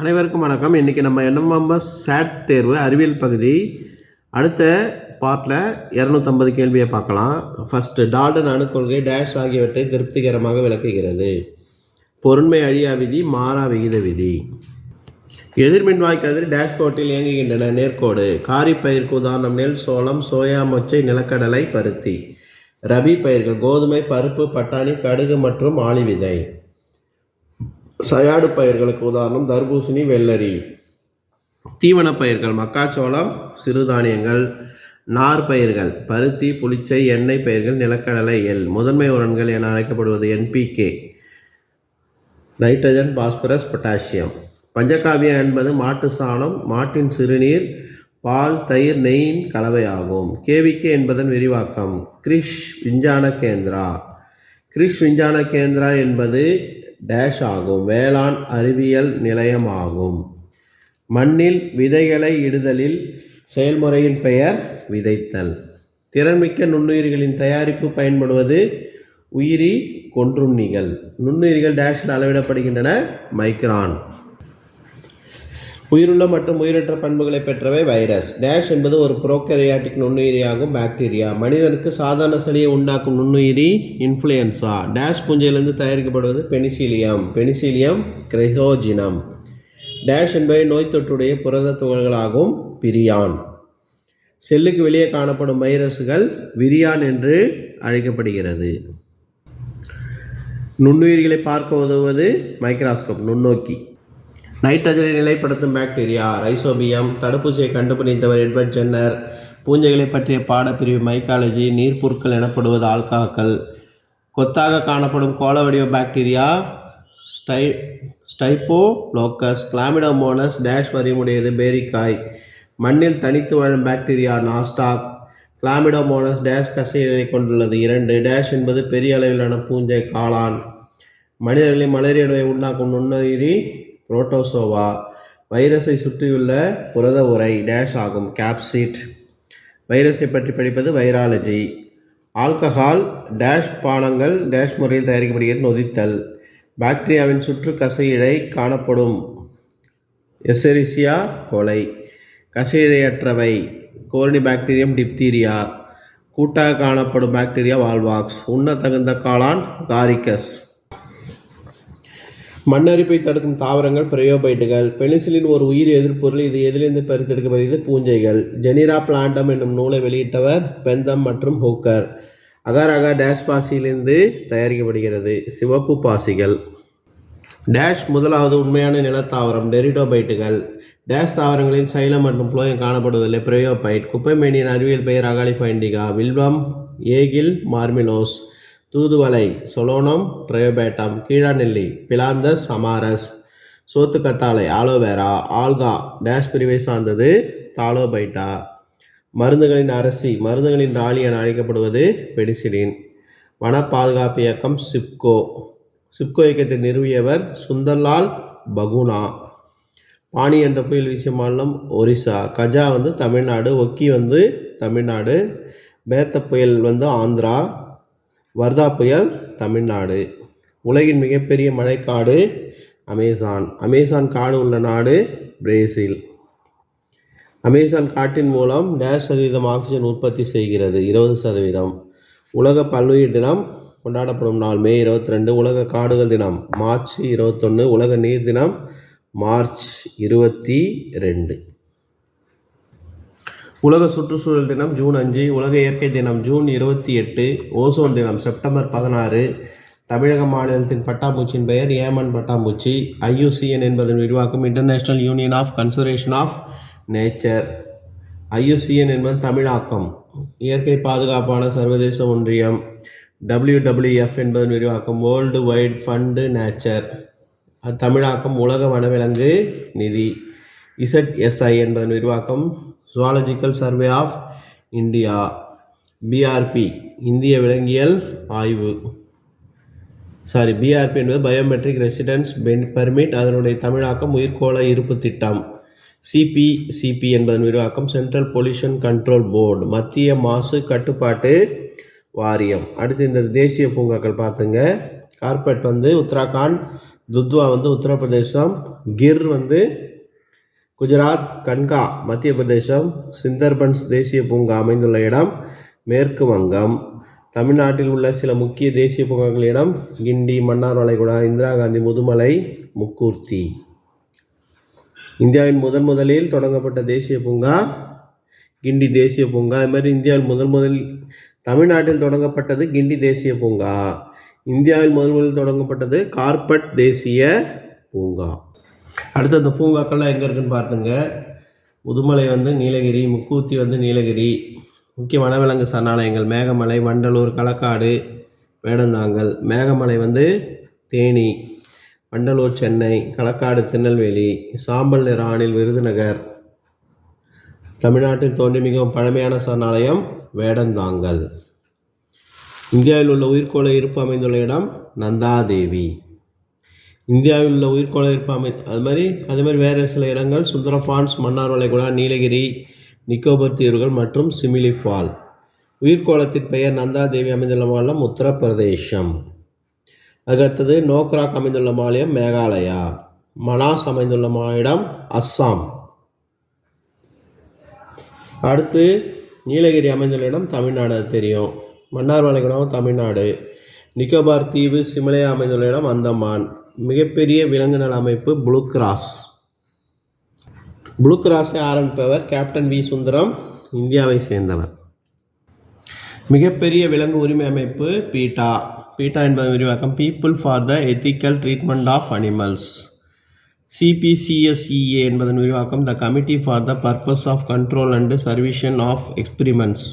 அனைவருக்கும் வணக்கம். இன்றைக்கி நம்ம என்எம்எஸ் SAT தேர்வு அறிவியல் பகுதி அடுத்த பார்ட்டில் 250 கேள்வியை பார்க்கலாம். ஃபஸ்ட்டு, டால்டன் அணுக்கொள்கை டேஷ் ஆகியவற்றை திருப்திகரமாக விளக்குகிறது. பொருண்மை அழியா விதி, மாறா விகித விதி. எதிர்மின்வாய் கதிர் டேஷ் கோட்டில் இயங்குகின்றன. நேர்கோடு. காரி பயிருக்கு உதாரணம் நெல், சோளம், சோயா, மொச்சை, நிலக்கடலை, பருத்தி. ரபி பயிர்கள் கோதுமை, பருப்பு, பட்டாணி, கடுகு மற்றும் ஆளி விதை. சயாடு பயிர்களுக்கு உதாரணம் தர்பூசணி, வெள்ளரி. தீவன பயிர்கள் மக்காச்சோளம், சிறுதானியங்கள். நார் பயிர்கள் பருத்தி, புளிச்சை, எண்ணெய் பயிர்கள், நிலக்கடலை, எள். முதன்மை உரன்கள் என அழைக்கப்படுவது NPK, நைட்ரஜன், பாஸ்பரஸ், பொட்டாசியம். பஞ்சகாவியம் என்பது மாட்டு சாணம், மாட்டின் சிறுநீர், பால், தயிர், நெய்யின் கலவையாகும். KVK என்பதன் விரிவாக்கம். கிரிஷ் விஞ்ஞான கேந்திரா. கிரிஷ் விஞ்ஞான கேந்திரா என்பது டேஷ் ஆகும். வேளாண் அறிவியல் நிலையமாகும். மண்ணில் விதைகளை இடுதலில் செயல்முறையின் பெயர் விதைத்தல். திறன்மிக்க நுண்ணுயிர்களின் தயாரிப்பு பயன்படுவது உயிரி கொன்றுண்ணிகள். நுண்ணுயிர்கள் டேஷில் அளவிடப்படுகின்றன. மைக்ரான். உயிருள்ள மற்றும் உயிரற்ற பண்புகளை பெற்றவை வைரஸ். டேஷ் என்பது ஒரு புரோகேரியாட்டிக் நுண்ணுயிரியாகும். பாக்டீரியா. மனிதனுக்கு சாதாரண சளியை உண்டாக்கும் நுண்ணுயிரி இன்ஃப்ளூயன்சா. டேஷ் பூஞ்சையிலிருந்து தயாரிக்கப்படுவது பெனிசிலியம். Penicillium chrysogenum. டேஷ் என்பவை நோய் தொற்றுடைய புரத துகள்களாகும். பிரியான். செல்லுக்கு வெளியே காணப்படும் வைரஸ்கள் விரியான் என்று அழைக்கப்படுகிறது. நுண்ணுயிர்களை பார்க்க உதவுவது மைக்ராஸ்கோப், நுண்ணோக்கி. நைட்ரஜனை நிலைப்படுத்தும் பாக்டீரியா ரைசோபியம். தடுப்பூசியை கண்டுபிடித்தவர் எட்வர்ட் ஜென்னர். பூஞ்சைகளை பற்றிய பாடப்பிரிவு மைக்காலஜி. நீர்ப்புற்கள் எனப்படுவது ஆல்காக்கள். கொத்தாக காணப்படும் கோள வடிவ பாக்டீரியா ஸ்டைப்போலோக்கஸ். கிளாமிடோமோனஸ் டேஷ் வரியுடையது. பேரிக்காய். மண்ணில் தனித்து வாழும் பாக்டீரியா நாஸ்டாக். கிளாமிடோமோனஸ் டேஷ் கசையினை கொண்டுள்ளது. 2. டேஷ் என்பது பெரிய அளவிலான பூஞ்சை காளான். மனிதர்களின் மலேரியா நோயை உண்டாக்கும் நுண்ணுயிரி புரோட்டோசோவா. வைரஸை சுற்றியுள்ள புரத உரை டேஷ் ஆகும். கேப்சிட். வைரஸை பற்றி படிப்பது வைராலஜி. ஆல்கஹால் டேஷ் பானங்கள் டேஷ் முறையில் தயாரிக்கப்படுகிறது. நொதித்தல். பாக்டீரியாவின் சுற்று கசையிழை காணப்படும். எசெரிசியா கோலை. கசையிழையற்றவை கோர்னி பாக்டீரியம், டிப்தீரியா. கூட்டாக காணப்படும் பாக்டீரியா வால்வாக்ஸ். உண்ணத்தகுந்த காளான் காரிக்கஸ். மண்ணரிப்பை தடுக்கும் தாவரங்கள் பிரயோபைட்டுகள். பெனிசிலின் ஒரு உயிர் எதிர்ப்பொருள். இது எதிலிருந்து பிரித்தெடுக்கப்படுகிறது? பூஞ்சைகள். ஜெனிரா பிளான்டம் என்னும் நூலை வெளியிட்டவர் பெந்தம் மற்றும் ஹூக்கர். அகார் அகார் டேஷ் பாசியிலிருந்து தயாரிக்கப்படுகிறது. சிவப்பு பாசிகள். டேஷ் முதலாவது உண்மையான நிலத்தாவரம் டெரிடோபைட்டுகள். டேஷ் தாவரங்களின் சைலம் மற்றும் புளோயம் காணப்படுவதில்லை. பிரயோபைட். குப்பைமேனியின் அறிவியல் பெயர் அகாலிஃபா இண்டிகா. வில்வம் ஏகில் மார்மிலோஸ். தூதுவளை சொலோனம் ட்ரையோபேட்டம். கீழாநெல்லி பிலாந்தஸ் அமாரஸ். சோத்துக்கத்தாழை ஆலோவேரா. ஆல்கா டேஷ் பிரிவை சார்ந்தது. தாலோபைட்டா. மருந்துகளின் அரசி மருந்துகளின் ராணி என அழைக்கப்படுவது பெனிசிலின். வன பாதுகாப்பு இயக்கம் சிப்கோ. சிப்கோ இயக்கத்தை நிறுவியவர் சுந்தர்லால் பகுனா. பாணி என்ற புயல் வீசிய மாநிலம் ஒரிசா. கஜா தமிழ்நாடு. ஒக்கி தமிழ்நாடு. பேத்த புயல் ஆந்திரா. வர்தா புயல் தமிழ்நாடு. உலகின் மிகப்பெரிய மழைக்காடு அமேசான். அமேசான் காடு உள்ள நாடு பிரேசில். அமேசான் காட்டின் மூலம் டேஷ் சதவீதம் ஆக்சிஜன் உற்பத்தி செய்கிறது. 20%. உலக பல்லுயிர் தினம் கொண்டாடப்படும் நாள் மே 22. உலக காடுகள் தினம் மார்ச் 21. உலக நீர் தினம் மார்ச் 22. உலக சுற்றுச்சூழல் தினம் ஜூன் 5. உலக இயற்கை தினம் ஜூன் 28. ஓசோன் தினம் செப்டம்பர் 16. தமிழக மாநிலத்தின் பட்டாம்பூச்சியின் பெயர் ஏமன் பட்டாம்பூச்சி. IUCN என்பதன் விரிவாக்கம் International Union of Conservation of Nature. IUCN என்பது தமிழாக்கம் இயற்கை பாதுகாப்பான சர்வதேச ஒன்றியம். WWF என்பதன் விரிவாக்கம் வேர்ல்டு வைட் ஃபண்டு நேச்சர். தமிழாக்கம் உலக வனவிலங்கு நிதி. ZSI என்பதன் விரிவாக்கம் Zoological Survey of India. BRP இந்திய விலங்கியல் ஆய்வு. BRP என்பது பயோமெட்ரிக் ரெசிடென்ஸ் பெர்மிட். அதனுடைய தமிழாக்கம் உயிர்கோள இருப்பு திட்டம். CP என்பதன் விரிவாக்கம் சென்ட்ரல் பொல்யூஷன் கண்ட்ரோல் போர்டு, மத்திய மாசு கட்டுப்பாட்டு வாரியம். அடுத்து இந்த தேசிய பூங்காக்கள் பார்த்துங்க. கார்பெட் உத்தராகண்ட், துத்வா வந்து உத்தரப்பிரதேசம், கிர் வந்து குஜராத், கன்கா மத்திய பிரதேசம், சுந்தர்பன்ஸ் தேசிய பூங்கா அமைந்துள்ள இடம் மேற்கு வங்கம். தமிழ்நாட்டில் உள்ள சில முக்கிய தேசிய பூங்காக்கள் இடம் கிண்டி, மன்னார் வளைகுடா, இந்திரா காந்தி முதுமலை, முக்கூர்த்தி. இந்தியாவின் முதலில் தொடங்கப்பட்ட தேசிய பூங்கா கிண்டி தேசிய பூங்கா. அது மாதிரி இந்தியாவில் தமிழ்நாட்டில் தொடங்கப்பட்டது கிண்டி தேசிய பூங்கா. இந்தியாவில் முதலில் தொடங்கப்பட்டது கார்பட் தேசிய பூங்கா. அடுத்து அந்த பூங்காக்கள்லாம் எங்கே இருக்குன்னு பார்த்துங்க. முதுமலை வந்து நீலகிரி, முக்கூர்த்தி வந்து நீலகிரி. முக்கிய வனவிலங்கு சரணாலயங்கள் மேகமலை, வண்டலூர், களக்காடு, வேடந்தாங்கல். மேகமலை வந்து தேனி, வண்டலூர் சென்னை, களக்காடு திருநெல்வேலி, சாம்பல் நிற ஆணில் விருதுநகர். தமிழ்நாட்டில் தோன்றி மிகவும் பழமையான சரணாலயம் வேடந்தாங்கல். இந்தியாவில் உள்ள உயிர்கோள இருப்பு அமைந்துள்ள இடம் நந்தாதேவி. இந்தியாவில் உள்ள உயிர்கோள இருப்பு அது மாதிரி வேறு சில இடங்கள் சுந்தரபான்ஸ், மன்னார் வளைகுடா, நீலகிரி, நிக்கோபர் தீவுகள் மற்றும் சிமிலி ஃபால். உயிர்கோளத்தின் பெயர் நந்தாதேவி அமைந்துள்ள மாநிலம் உத்தரப்பிரதேசம். அதுக்கடுத்தது நோக்ராக் அமைந்துள்ள மாநிலம் மேகாலயா. மனாஸ் அமைந்துள்ள இடம் அஸ்ஸாம். அடுத்து நீலகிரி அமைந்துள்ள இடம் தமிழ்நாடு, அது தெரியும். மன்னார் வளைகுடாவும் தமிழ்நாடு. நிக்கோபார் தீவு, சிமலையா அமைந்துள்ள இடம் அந்தமான். மிகப்பெரிய விலங்கு நல அமைப்பு ப்ளூ கிராஸ். ப்ளூ கிராஸை ஆரம்பிப்பவர் கேப்டன் வி சுந்தரம், இந்தியாவை சேர்ந்தவர். மிகப்பெரிய விலங்கு உரிமை அமைப்பு பீட்டா. பீட்டா என்பதன் விரிவாக்கம் people for the ethical treatment of animals. CPCSEA என்பதன் விரிவாக்கம் the committee for the purpose of control and supervision of experiments.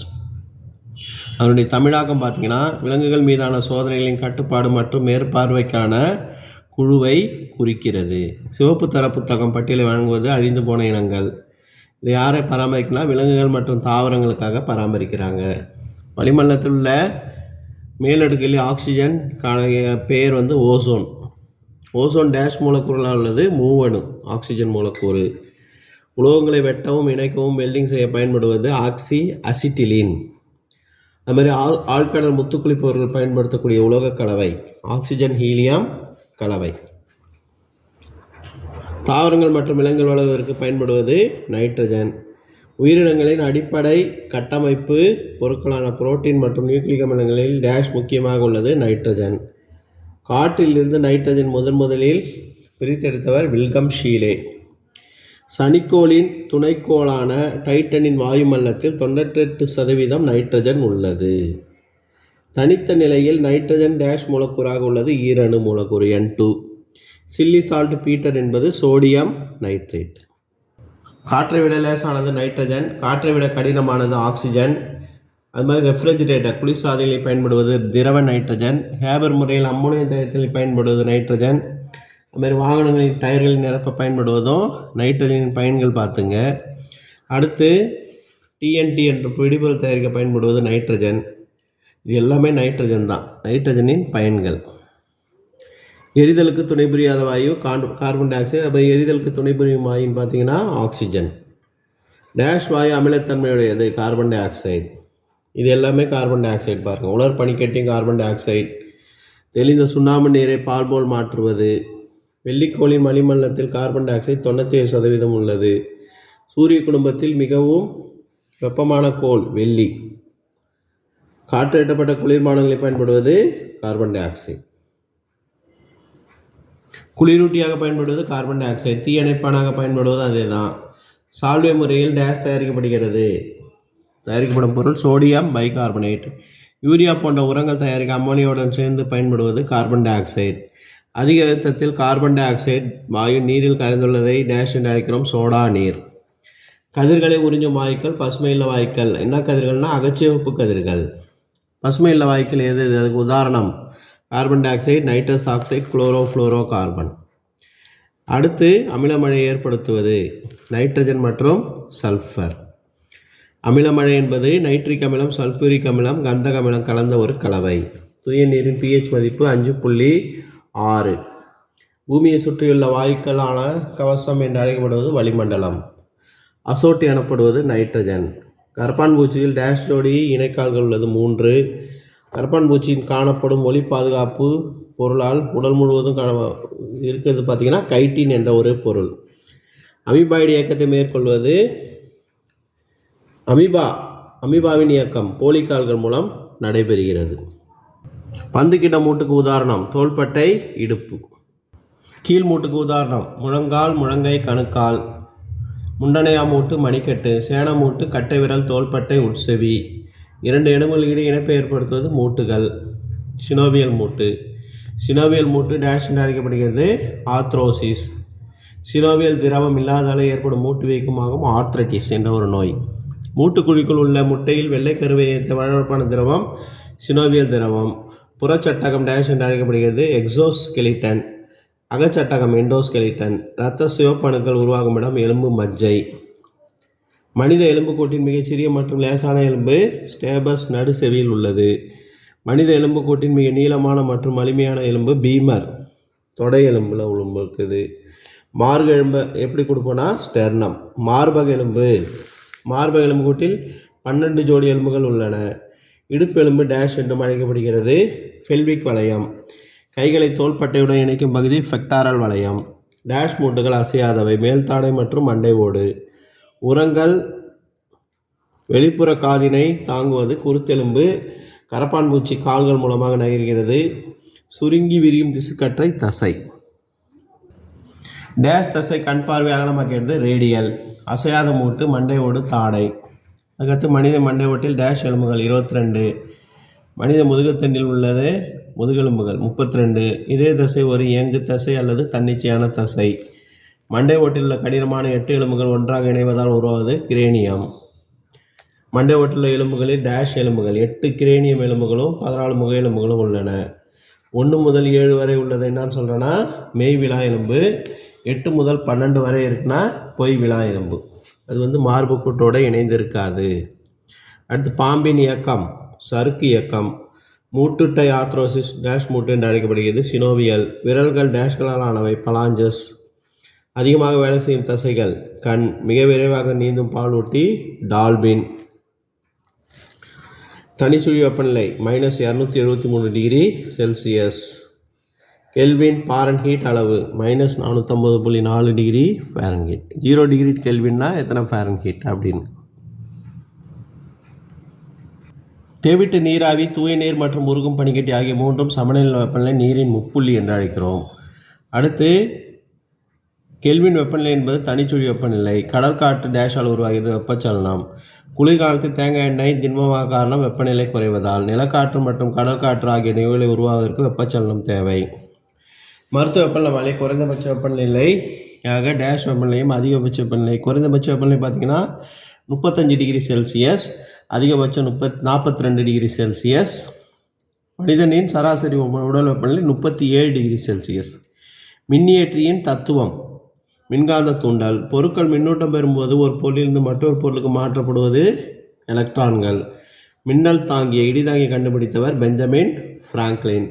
அதனுடைய தமிழாக்கம் பார்த்தீங்கன்னா விலங்குகள் மீதான சோதனைகளின் கட்டுப்பாடு மற்றும் மேற்பார்வைக்கான குழுவை குறிக்கிறது. சிவப்பு தர புத்தகம் பட்டியலை வழங்குவது அழிந்து போன இனங்கள். இதை யாரை பராமரிக்கணும்னா விலங்குகள் மற்றும் தாவரங்களுக்காக பராமரிக்கிறாங்க. வளிமண்டலத்தில் உள்ள மேலடுக்கில் ஆக்சிஜன் பெயர் வந்து ஓசோன். ஓசோன் டேஷ் மூலக்கூறுகளால் உள்ளது மூவணு ஆக்சிஜன் மூலக்கூறு. உலோகங்களை வெட்டவும் இணைக்கவும் வெல்டிங் செய்ய பயன்படுவது ஆக்சி அசிட்டிலின். அது மாதிரி ஆழ்கடல் முத்துக்குளிப்பவர்கள் பயன்படுத்தக்கூடிய உலோக கலவை ஆக்சிஜன் ஹீலியம் கலவை. தாவரங்கள் மற்றும் விலங்குகள் வளர்வதற்கு பயன்படுவது நைட்ரஜன். உயிரினங்களின் அடிப்படை கட்டமைப்பு பொருட்களான புரோட்டீன் மற்றும் நியூக்ளிக் அமிலங்களில் டேஷ் முக்கியமாக உள்ளது நைட்ரஜன். காற்றிலிருந்து நைட்ரஜன் முதலில் பிரித்தெடுத்தவர் வில்கம் ஷீலே. சனிக்கோளின் துணைக்கோளான டைட்டனின் வாயுமண்டலத்தில் 98% நைட்ரஜன் உள்ளது. தனித்த நிலையில் நைட்ரஜன் டேஷ் மூலக்கூறாக உள்ளது ஈரணு மூலக்கூறு N2. சில்லி சால்ட் பீட்டர் என்பது சோடியம் நைட்ரேட். காற்றை விட லேசானது நைட்ரஜன், காற்றை விட கடினமானது ஆக்சிஜன். அது மாதிரி ரெஃப்ரிஜிரேட்டர் குளிர்சாதனைகளில் பயன்படுவது திரவ நைட்ரஜன். ஹேபர் முறையில் அம்மோனியம் தயாரித்தலில் பயன்படுவது நைட்ரஜன். அதுமாதிரி வாகனங்களின் டயர்களில் நிரப்ப பயன்படுவதும் நைட்ரஜனின் பயன்கள் பார்த்துங்க. அடுத்து TNT என்ற வெடிபொருள் தயாரிக்க பயன்படுவது நைட்ரஜன். இது எல்லாமே நைட்ரஜன் தான். நைட்ரஜனின் பயன்கள் எரிதலுக்கு துணை புரியாத வாயு கார்பன் டை ஆக்சைடு. அப்போ எரிதலுக்கு துணை புரியும் வாயுன்னு பார்த்தீங்கன்னா ஆக்சிஜன். டேஷ் வாயு அமிலத்தன்மையுடையது கார்பன் டை ஆக்சைடு. இது எல்லாமே கார்பன் டை ஆக்சைடு பாருங்கள். உலர் பனிக்கட்டியும் கார்பன் டை ஆக்சைடு. தெளிந்த சுண்ணாம்பு நீரை பால் போல் மாற்றுவது. வெள்ளிக்கோளின் வளிமண்டலத்தில் கார்பன் டை ஆக்சைடு 97% உள்ளது. சூரிய குடும்பத்தில் மிகவும் வெப்பமான கோள் வெள்ளி. காற்றேற்றப்பட்ட குளிர்பானங்களில் பயன்படுவது கார்பன் டை ஆக்சைடு. குளிரூட்டியாக பயன்படுவது கார்பன் டை ஆக்சைடு. தீயணைப்பானாக பயன்படுவது அதே தான். சால்வே முறையில் டேஷ் தயாரிக்கப்படுகிறது. தயாரிக்கப்படும் பொருள் சோடியம் பைகார்பனேட். யூரியா போன்ற உரங்கள் தயாரிக்க அம்மோனியாவுடன் சேர்ந்து பயன்படுவது கார்பன் டை ஆக்சைடு. அதிக அழுத்தத்தில் கார்பன் டை ஆக்சைடு வாயு நீரில் கரைந்துள்ளதை டேஷ் என்று அழைக்கிறோம் சோடா நீர். கதிர்களை உறிஞ்சும் வாயுக்கள் பசுமையில்ல வாயுக்கள். என்ன கதிர்கள்னா அகச்சிவப்பு கதிர்கள். பசுமையில்ல வாயுக்கள் எது? அதுக்கு உதாரணம் carbon di oxide, nitrous oxide, chloro carbon. அடுத்து அமிலமழை ஏற்படுத்துவது நைட்ரஜன் மற்றும் சல்ஃபர். அமிலமழை என்பது நைட்ரிக் அமிலம், சல்ஃபூரிக் அமிலம், கந்தக அமிலம் கலந்த ஒரு கலவை. தூய நீரின் pH மதிப்பு 5.6. பூமியை சுற்றியுள்ள வாயுக்களான கவசம் என்று அழைக்கப்படுவது வளிமண்டலம். அசோட்டி எனப்படுவது நைட்ரஜன். கரப்பான் பூச்சியில் டேஷ் ஜோடி இணைக்கால்கள் உள்ளது 3. கரப்பான் பூச்சியின் காணப்படும் ஒளி பாதுகாப்பு பொருளால் உடல் முழுவதும் இருக்கிறது பார்த்திங்கன்னா கைட்டின் என்ற ஒரு பொருள். அமீபாய்டு இயக்கத்தை மேற்கொள்வது அமீபாவின் இயக்கம் போலிகால்கள் மூலம் நடைபெறுகிறது. பந்துக்கிட்ட மூட்டுக்கு உதாரணம் தோள்பட்டை, இடுப்பு. கீழ் மூட்டுக்கு உதாரணம் முழங்கால், முழங்கை, கணுக்கால். முண்டனையா மூட்டு, மணிக்கட்டு. சேன மூட்டு, கட்டை விரல், தோள்பட்டை, உட்செவி. 2 எலும்புகளிடையே இணைப்பை ஏற்படுத்துவது மூட்டுகள். சினோவியல் மூட்டு. சினோவியல் மூட்டு டேஷ் என்று அழைக்கப்படுகிறது ஆர்த்ரோசிஸ். சினோவியல் திரவம் இல்லாதாலே ஏற்படும் மூட்டு வீக்கமாகும் ஆர்த்ரைட்டிஸ் என்ற ஒரு நோய். மூட்டுக்குழிக்குள் உள்ள முட்டையில் வெள்ளைக்கருவை ஏற்ற வழவழப்பான திரவம் சினோவியல் திரவம். புறச்சட்டகம் டேஷ் என்று அழைக்கப்படுகிறது எக்ஸோஸ்கெலிட்டன். அகச்சட்டகம் எண்டோஸ்கெலிட்டன். இரத்த சிவப்பணுக்கள் உருவாகும் இடம் எலும்பு மஜ்ஜை. மனித எலும்புக்கூட்டின் மிகச்சிறிய மற்றும் லேசான எலும்பு ஸ்டேபஸ் நடு செவியில் உள்ளது. மனித எலும்புக்கூட்டின் மிக நீளமான மற்றும் வலிமையான எலும்பு பீமர் தொடை எலும்புல இருக்குது. மார்பக எலும்பு எப்படி கொடுப்போம்னா ஸ்டெர்னம். மார்பக எலும்புக்கூட்டில் 12 ஜோடி எலும்புகள் உள்ளன. இடுப்பு எலும்பு டேஷ் என்றும் அழைக்கப்படுகிறது பெல்விக் வளையம். கைகளை தோள்பட்டையுடன் இணைக்கும் பகுதி ஃபெக்டாரல் வளையம். டேஷ் மூட்டுகள் அசையாதவை மேல்தாடை மற்றும் மண்டை ஓடு. உரங்கள் வெளிப்புற காதினை தாங்குவது குருத்தெலும்பு. கரப்பான் பூச்சி கால்கள் மூலமாக நகர்கிறது. சுருங்கி விரியும் திசுக்கற்றை தசை. டேஷ் தசை கண் பார்வை அகலமாக்கிறது ரேடியல். அசையாத மூட்டு மண்டை ஓடு, தாடை. அதுக்கடுத்து மனித மண்டை ஓட்டில் டேஷ் எலும்புகள் 22. மனித முதுகுத்தண்டில் உள்ளது முதுகெலும்புகள் 32. இதே தசை ஒரு இயங்கு தசை அல்லது தன்னிச்சையான தசை. மண்டை ஓட்டில் உள்ள கடினமான 8 எலும்புகள் ஒன்றாக இணைவதால் உருவாவது கிரேனியம். மண்டை ஓட்டில் உள்ள எலும்புகளில் டேஷ் எலும்புகள் 8 கிரேனியம் எலும்புகளும் 14 முக எலும்புகளும் உள்ளன. 1 முதல் 7 வரை உள்ளது என்னன்னு சொல்கிறேன்னா மெய் விழா எலும்பு. 8 முதல் 12 வரை இருக்குன்னா பொய் விழா எலும்பு. அது மார்பு கூட்டோடு இணைந்திருக்காது. அடுத்து பாம்பின் இயக்கம் சறுக்கு இயக்கம். மூட்டுட்டை ஆர்த்ரோசிஸ் டேஷ் மூட்டு என்று அழைக்கப்படுகிறது சினோவியல். விரல்கள் டேஷ்களால் ஆனவை பலாஞ்சஸ். அதிகமாக வேலை செய்யும் தசைகள் கண். மிக விரைவாக நீந்தும் பாலூட்டி டால்பின். தனிச்சுழி வெப்பநிலை -273 டிகிரி செல்சியஸ். கெல்வின் ஃபாரன்ஹீட் அளவு -450.4 டிகிரி ஃபாரன்ஹீட். 0 டிகிரி கெல்வின்னா எத்தனை ஃபாரன்ஹீட் அப்படின்னு. தெவிட்டு நீராவி, தூய நீர் மற்றும் உருகும் பனிக்கட்டி ஆகிய மூன்றும் சமநிலை வெப்பநிலை நீரின் முப்புள்ளி என்று அழைக்கிறோம். அடுத்து கெல்வின் வெப்பநிலை என்பது தனிச்சுழி வெப்பநிலை. கடல் காற்று டேஷால் உருவாகிறது வெப்பச்சலனம். குளிர்காலத்தில் தேங்காய் எண்ணெய் திண்மமாக காரணம் வெப்பநிலை குறைவதால். நிலக்காற்று மற்றும் கடல் காற்று ஆகிய நிகழ்வுகளை உருவாவதற்கு வெப்பச்சலனம் தேவை. மருத்துவ வெப்பநிலை குறைந்தபட்ச வெப்பநிலையாக டேஷ் வெப்பநிலையும் அதிகபட்ச வெப்பநிலை. குறைந்தபட்ச வெப்பநிலை பார்த்திங்கன்னா 35 டிகிரி செல்சியஸ், அதிகபட்சம் 42 டிகிரி செல்சியஸ். மனிதனின் சராசரி உடல் வெப்பநிலை 37 டிகிரி செல்சியஸ். மின்னியற்றியின் தத்துவம் மின்காந்த தூண்டல். பொருட்கள் மின்னூட்டம் பெறும்போது ஒரு பொருளிலிருந்து மற்றொரு பொருளுக்கு மாற்றப்படுவது எலக்ட்ரான்கள். மின்னல் தாங்கிய இடிதாங்கி கண்டுபிடித்தவர் பெஞ்சமின் பிராங்க்லின்.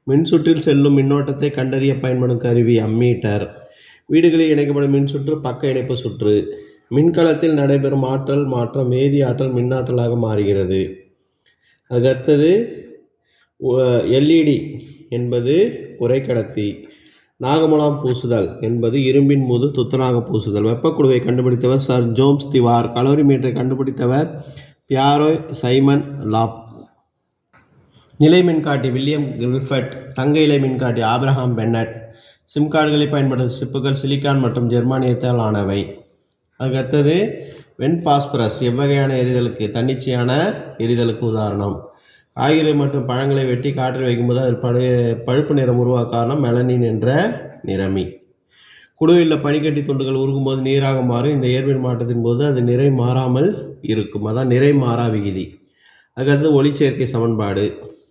மின்சுற்றில் செல்லும் மின்னோட்டத்தை கண்டறிய பயன்படும் கருவி அம்மீட்டர். வீடுகளில் இணைக்கப்படும் மின்சுற்று பக்க இணைப்பு சுற்று. மின்கலத்தில் நடைபெறும் ஆற்றல் மாற்றம் வேதி ஆற்றல் மின்னாற்றலாக மாறுகிறது. அதுக்கடுத்தது எல்இடி என்பது குறைக்கடத்தி. நாகமுலாம் பூசுதல் என்பது இரும்பின் மீது துத்தநாக பூசுதல். வெப்பக்குழுவை கண்டுபிடித்தவர் சர் ஜேம்ஸ் திவார். கலோரிமீட்டரை கண்டுபிடித்தவர் பியாரோ சைமன் லாப். நிலை மின்காட்டி வில்லியம் கிரிஃபட். தங்க இலை மின்காட்டி ஆப்ரஹாம் பென்னட். சிம் கார்டுகளை பயன்படுத்தும் சிப்புகள் சிலிக்கான் மற்றும் ஜெர்மானியத்தால் ஆனவை. அதுக்கடுத்தது வெண்பாஸ்பரஸ் எவ்வகையான எரிதலுக்கு தன்னிச்சையான எரிதலுக்கு உதாரணம். காய்கறி மற்றும் பழங்களை வெட்டி காற்றில் வைக்கும்போது அதில் பழுப்பு நிறம் உருவாக காரணம் மெலனின் என்ற நிறமி. குடுவையில் பனிக்கட்டி துண்டுகள் உருகும்போது நீராக மாறும். இந்த இயற்பியல் மாற்றத்தின் போது அது நிறை மாறாமல் இருக்கும். அதான் நிறை மாறா விகிதி. அதுக்கடுத்து ஒளிச்சேர்க்கை சமன்பாடு.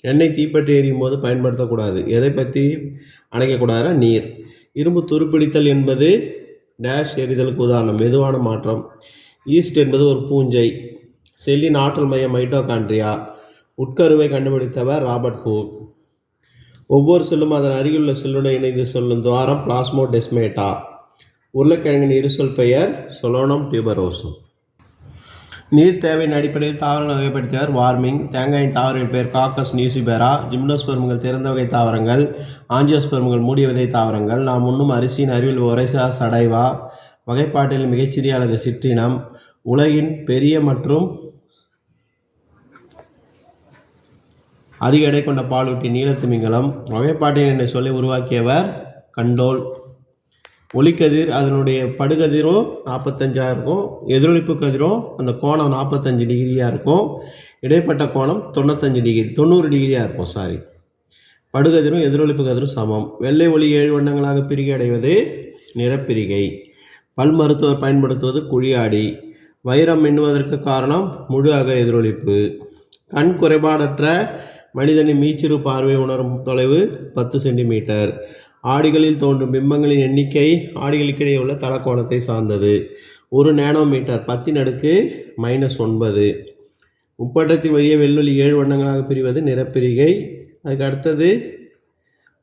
எண்ணெய் தீப்பற்றி எரியும் போது பயன்படுத்தக்கூடாது. எதை பற்றி அணைக்கக்கூடாதுன்னா நீர். இரும்பு துருப்பிடித்தல் என்பது டேஷ் எரிதலுக்கு உதாரணம் மெதுவான மாற்றம். ஈஸ்ட் என்பது ஒரு பூஞ்சை. செல்லின் ஆற்றல் மையம் மைட்டோகாண்ட்ரியா. உட்கருவை கண்டுபிடித்தவர் ராபர்ட் ஹூக். ஒவ்வொரு செல்லும் அதன் அருகிலுள்ள செல்லுடன் இணைந்து சொல்லும் துவாரம் பிளாஸ்மோடெஸ்மேட்டா. உருளைக்கிழங்கின் இருசொல் பெயர் சொலோனம் டியூபரோசம். நீர் தேவையின் அடிப்படையில் தாவரங்கள் வகைப்படுத்தியவர் வார்மிங். தேங்காயின் தாவரங்களின் பெயர் காக்கஸ் நியூசிபெரா. ஜிம்னோஸ்பெர்ம்கள் திறந்த வகை தாவரங்கள். ஆஞ்சியோஸ்பெர்ம்கள் மூடிய விதை தாவரங்கள். நாம் உண்ணும் அரிசியின் அறிவில் ஒரைசா சடைவா. வகைப்பாட்டில் மிகச்சிறிய அலகு சிற்றினம். உலகின் பெரிய மற்றும் அதிக எடை கொண்ட பாலூட்டி நீலத்திமிங்கலம். வகைப்பாட்டில் என்னை சொல்லி உருவாக்கியவர் கண்டோல். ஒளிக்கதிர் அதனுடைய படுகதிரும் 45 இருக்கும், எதிரொலிப்பு கதிரும் அந்த கோணம் 45 டிகிரியாக இருக்கும், இடைப்பட்ட கோணம் 90 டிகிரியாக இருக்கும். படுகதிரும் எதிரொலிப்பு கதிரும் சமம். வெள்ளை ஒளி 7 வண்ணங்களாக பிரிகை அடைவது நிறப்பிரிகை. பல் மருத்துவர் பயன்படுத்துவது குழியாடி. வைரம் மின்னுவதற்கு காரணம் முழு அக எதிரொலிப்பு. கண் குறைபாடற்ற மனிதனின் மீச்சிறு பார்வை உணரும் தொலைவு 10 சென்டிமீட்டர். ஆடிகளில் தோன்றும் பிம்பங்களின் எண்ணிக்கை ஆடிகளுக்கிடையே உள்ள தளக்கோணத்தை சார்ந்தது. 1 நேனோமீட்டர் 10⁻⁻⁹. முப்பட்டத்தின் வழியே வெள்ளொளி 7 வண்ணங்களாக பிரிவது நிறப்பிரிகை. அதுக்கு அடுத்தது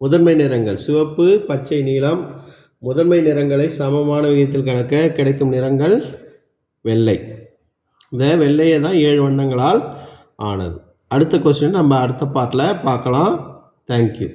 முதன்மை நிறங்கள் சிவப்பு, பச்சை, நீலம். முதன்மை நிறங்களை சமமான விகிதத்தில் கலக்க கிடைக்கும் நிறங்கள் வெள்ளை. இந்த வெள்ளையை தான் 7 வண்ணங்களால் ஆனது. அடுத்த கொஸ்டின் நம்ம அடுத்த பார்ட்டில் பார்க்கலாம். தேங்க்யூ.